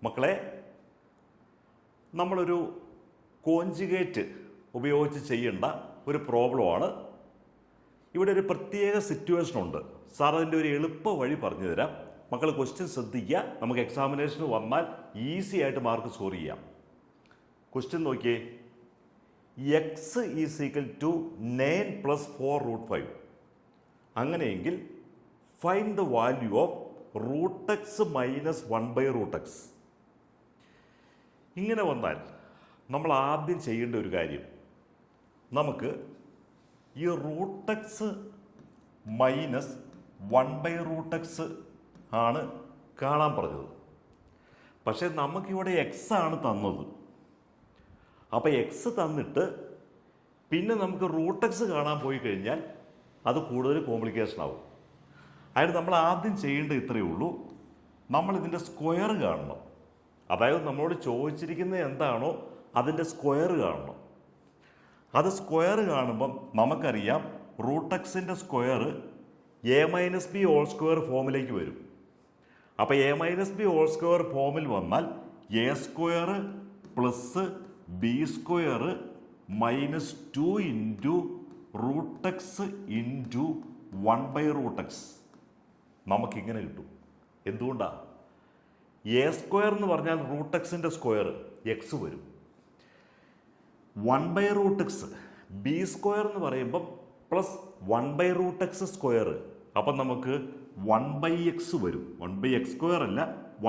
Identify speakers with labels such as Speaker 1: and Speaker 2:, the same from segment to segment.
Speaker 1: മക്കളെ, നമ്മളൊരു കോഞ്ചുഗേറ്റ് ഉപയോഗിച്ച് ചെയ്യേണ്ട ഒരു പ്രോബ്ലമാണ്. ഇവിടെ ഒരു പ്രത്യേക സിറ്റുവേഷൻ ഉണ്ട്. സാർ അതിൻ്റെ ഒരു എളുപ്പ വഴി പറഞ്ഞു തരാം. മക്കൾ ക്വസ്റ്റ്യൻ ശ്രദ്ധിക്കുക. നമുക്ക് എക്സാമിനേഷന് വന്നാൽ ഈസി ആയിട്ട് മാർക്ക് സ്കോർ ചെയ്യാം. ക്വസ്റ്റ്യൻ നോക്കിയേ. X is equal to 9 + 4√5. അങ്ങനെയെങ്കിൽ find the value of √x - 1/√x. ഇങ്ങനെ വന്നാൽ നമ്മൾ ആദ്യം ചെയ്യേണ്ട ഒരു കാര്യം, നമുക്ക് ഈ √x - 1/√x ആണ് കാണാൻ പറഞ്ഞത്. പക്ഷേ നമുക്കിവിടെ എക്സ് ആണ് തന്നത്. അപ്പോൾ എക്സ് തന്നിട്ട് പിന്നെ നമുക്ക് √x കാണാൻ പോയി കഴിഞ്ഞാൽ അത് കൂടുതൽ കോംപ്ലിക്കേഷൻ ആവും. അതിന് നമ്മൾ ആദ്യം ചെയ്യേണ്ടത് ഇത്രയേ ഉള്ളൂ. നമ്മൾ ഇതിൻ്റെ സ്ക്വയർ കാണണം. അതായത് നമ്മളോട് ചോദിച്ചിരിക്കുന്നത് എന്താണോ അതിൻ്റെ സ്ക്വയർ കാണണം. അത് സ്ക്വയർ കാണുമ്പം നമുക്കറിയാം √x സ്ക്വയർ a-b² ഫോമിലേക്ക് വരും. അപ്പോൾ a-b² ഫോമിൽ വന്നാൽ a² + b² - 2 × √x × 1/√x നമുക്കിങ്ങനെ കിട്ടും. എന്തുകൊണ്ടാണ്? a² എന്ന് പറഞ്ഞാൽ √x സ്ക്വയർ എക്സ് വരും. 1/√x b² എന്ന് പറയുമ്പം പ്ലസ് 1/√x². അപ്പം നമുക്ക് 1/x വരും. 1/x² അല്ല,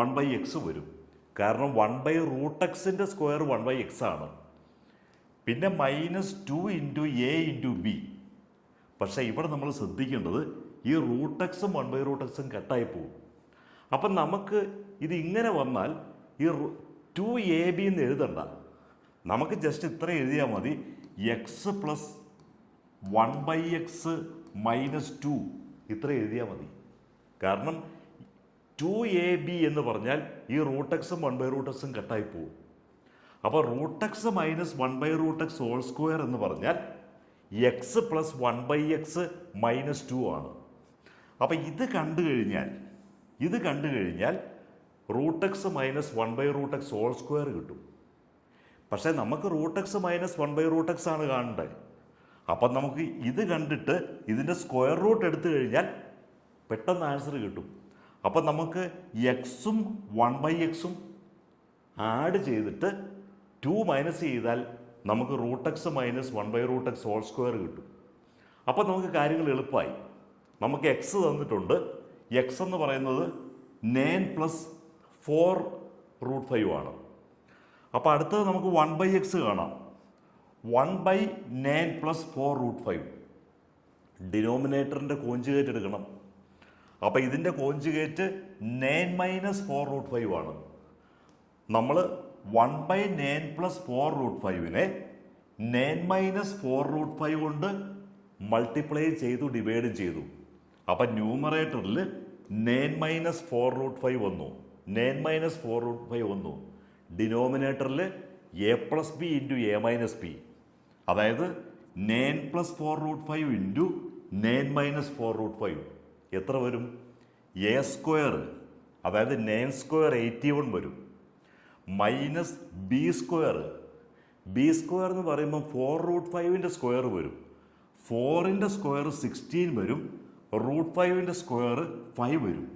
Speaker 1: 1/x വരും. കാരണം 1/√x സ്ക്വയർ 1/x ആണ്. പിന്നെ -2 × a × b. പക്ഷേ ഇവിടെ നമ്മൾ ശ്രദ്ധിക്കേണ്ടത് ഈ √x 1/√x കട്ടായി പോകും. അപ്പം നമുക്ക് ഇത് ഇങ്ങനെ വന്നാൽ ഈ 2ab എന്ന് എഴുതണ്ട. നമുക്ക് ജസ്റ്റ് ഇത്ര എഴുതിയാൽ മതി. എക്സ് പ്ലസ് 1/x - 2 ഇത്ര എഴുതിയാൽ മതി. കാരണം 2ab എന്ന് പറഞ്ഞാൽ ഈ √x 1/√x കട്ടായി പോകും. അപ്പോൾ √x - 1/√x² എന്ന് പറഞ്ഞാൽ എക്സ് പ്ലസ് 1/x - 2 ആണ്. അപ്പോൾ ഇത് കണ്ടു കഴിഞ്ഞാൽ √x - 1/√x² കിട്ടും. പക്ഷേ നമുക്ക് √x - 1/√x ആണ് കാണേണ്ടത്. അപ്പം നമുക്ക് ഇത് കണ്ടിട്ട് ഇതിൻ്റെ സ്ക്വയർ റൂട്ട് എടുത്തു കഴിഞ്ഞാൽ പെട്ടെന്ന് ആൻസർ കിട്ടും. അപ്പം നമുക്ക് എക്സും 1/x ആഡ് ചെയ്തിട്ട് 2 മൈനസ് ചെയ്താൽ നമുക്ക് √x - 1/√x² കിട്ടും. അപ്പം നമുക്ക് കാര്യങ്ങൾ എളുപ്പമായി. നമുക്ക് എക്സ് തന്നിട്ടുണ്ട്. എക്സ് എന്ന് പറയുന്നത് 9 + 4√5 ആണ്. അപ്പോൾ അടുത്തത് നമുക്ക് 1/x കാണാം. 1/9 + 4√5. ഡിനോമിനേറ്ററിൻ്റെ കോഞ്ചുഗേറ്റ് എടുക്കണം. അപ്പോൾ ഇതിൻ്റെ കോഞ്ചുഗേറ്റ് 9 - 4√5 ആണ്. നമ്മൾ 1/9 + 4√5നെ 9 - 4√5 കൊണ്ട് മൾട്ടിപ്ലൈ ചെയ്തു, ഡിവൈഡ് ചെയ്തു. അപ്പം ന്യൂമറേറ്ററിൽ 9 - 4√5 വന്നു. 9 - 4√5 വന്നു. ഡിനോമിനേറ്ററിൽ a + b × a - b. അതായത് 9 + 4√5 × 9 - 4√5 എത്ര വരും? a², അതായത് 9² 81 വരും. -b². b² എന്ന് പറയുമ്പോൾ 4√5ൻ്റെ സ്ക്വയർ വരും. 4ൻ്റെ സ്ക്വയർ 16 വരും. √5ൻ്റെ സ്ക്വയർ 5 വരും.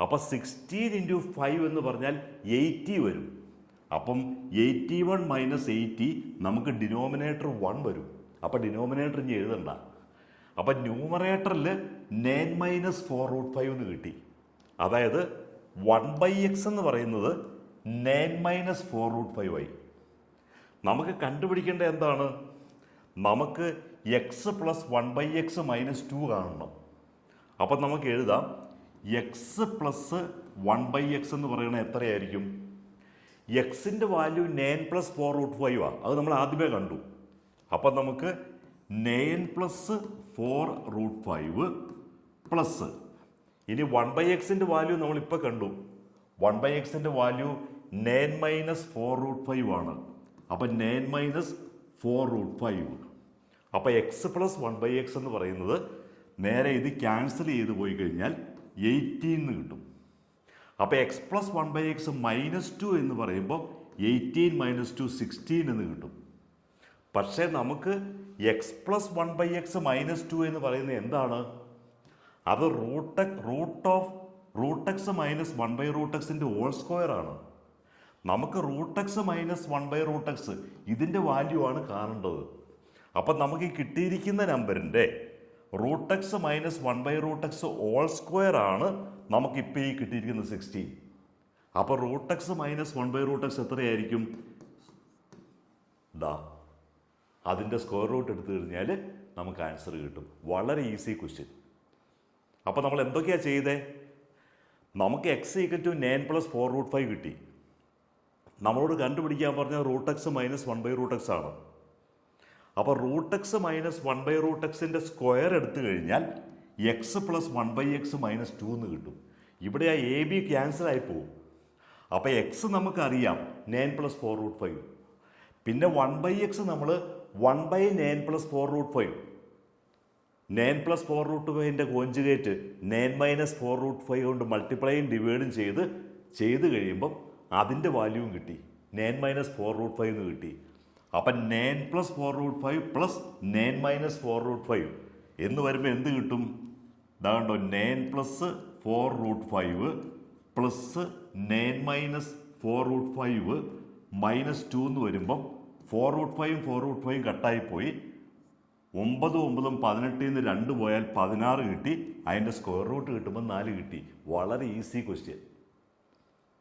Speaker 1: അപ്പം 16 × 5 എന്ന് പറഞ്ഞാൽ 80 വരും. അപ്പം 81 - 80 നമുക്ക് ഡിനോമിനേറ്റർ 1 വരും. അപ്പം ഡിനോമിനേറ്റർ ഇനി എഴുതണ്ട. അപ്പം ന്യൂമറേറ്ററിൽ 9 - 4√5 എന്ന് കിട്ടി. അതായത് 1/x എന്ന് പറയുന്നത് 9 - 4√5 ആയി. നമുക്ക് കണ്ടുപിടിക്കേണ്ട എന്താണ്? നമുക്ക് എക്സ് പ്ലസ് 1/x - 2 കാണണം. അപ്പം നമുക്ക് എഴുതാം എക്സ് പ്ലസ് 1/x എന്ന് പറയുന്നത് എത്രയായിരിക്കും? എക്സിൻ്റെ വാല്യൂ 9 + 4√5 ആണ്. അത് നമ്മൾ ആദ്യമേ കണ്ടു. അപ്പം നമുക്ക് 9 + 4√5 പ്ലസ് ഇനി 1/xൻ്റെ വാല്യൂ നമ്മളിപ്പോൾ കണ്ടു. 1/xൻ്റെ വാല്യൂ 9 - 4√5 ആണ്. അപ്പം 9 - 4√5. അപ്പോൾ എക്സ് പ്ലസ് 1/x എന്ന് പറയുന്നത് നേരെ ഇത് ക്യാൻസൽ ചെയ്ത് പോയി കഴിഞ്ഞാൽ 18 കിട്ടും. അപ്പോൾ എക്സ് പ്ലസ് 1/x -2 എന്ന് പറയുമ്പോൾ 18 - 2 16 എന്ന് കിട്ടും. പക്ഷേ നമുക്ക് എക്സ് പ്ലസ് 1/x -2 എന്ന് പറയുന്നത് എന്താണ്? അത് root x minus 1/√x whole square ആണ്. നമുക്ക് √x മൈനസ് 1/√x ഇതിൻ്റെ വാല്യൂ ആണ് കാണേണ്ടത്. അപ്പം നമുക്ക് ഈ കിട്ടിയിരിക്കുന്ന നമ്പറിൻ്റെ √x minus 1/√x whole square ആണ് നമുക്കിപ്പോൾ ഈ കിട്ടിയിരിക്കുന്ന 16. അപ്പോൾ √x മൈനസ് 1/√x എത്രയായിരിക്കും? ദാ അതിൻ്റെ സ്ക്വയർ റൂട്ട് എടുത്തു കഴിഞ്ഞാൽ നമുക്ക് ആൻസർ കിട്ടും. വളരെ ഈസി ക്വസ്റ്റ്യൻ. അപ്പോൾ നമ്മൾ എന്തൊക്കെയാണ് ചെയ്തേ? നമുക്ക് x = 9 + 4√5 കിട്ടി. നമ്മളോട് കണ്ടുപിടിക്കാൻ പറഞ്ഞാൽ √x മൈനസ് 1/√x ആണ്. അപ്പോൾ √x മൈനസ് 1/√xൻ്റെ സ്ക്വയർ എടുത്തു കഴിഞ്ഞാൽ x + 1/x - 2 എന്ന് കിട്ടും. ഇവിടെ ആ എ ബി ക്യാൻസൽ ആയി പോകും. അപ്പോൾ x നമുക്കറിയാം 9 + 4√5. പിന്നെ 1/x നമ്മൾ 1/9 + 4√5. 9 + 4√5ൻ്റെ കോഞ്ചുഗേറ്റ് 9 - 4√5 കൊണ്ട് മൾട്ടിപ്ലൈയും ഡിവൈഡും ചെയ്ത് കഴിയുമ്പം അതിൻ്റെ വാല്യൂവും കിട്ടി. 9 - 4√5 എന്ന് കിട്ടി. അപ്പം 9 + 4√5 + 9 - 4√5 എന്ന് വരുമ്പോൾ എന്ത് കിട്ടും? ഇതാണ്ടോ 9 + 4√5 + 9 - 4√5 -2 എന്ന് വരുമ്പം 4√5 4√5 കട്ടായിപ്പോയി. 9 9 18 2 പോയാൽ 16 കിട്ടി. അതിൻ്റെ സ്ക്വയർ റൂട്ട് കിട്ടുമ്പോൾ 4 കിട്ടി. വളരെ ഈസി ക്വസ്റ്റ്യൻ.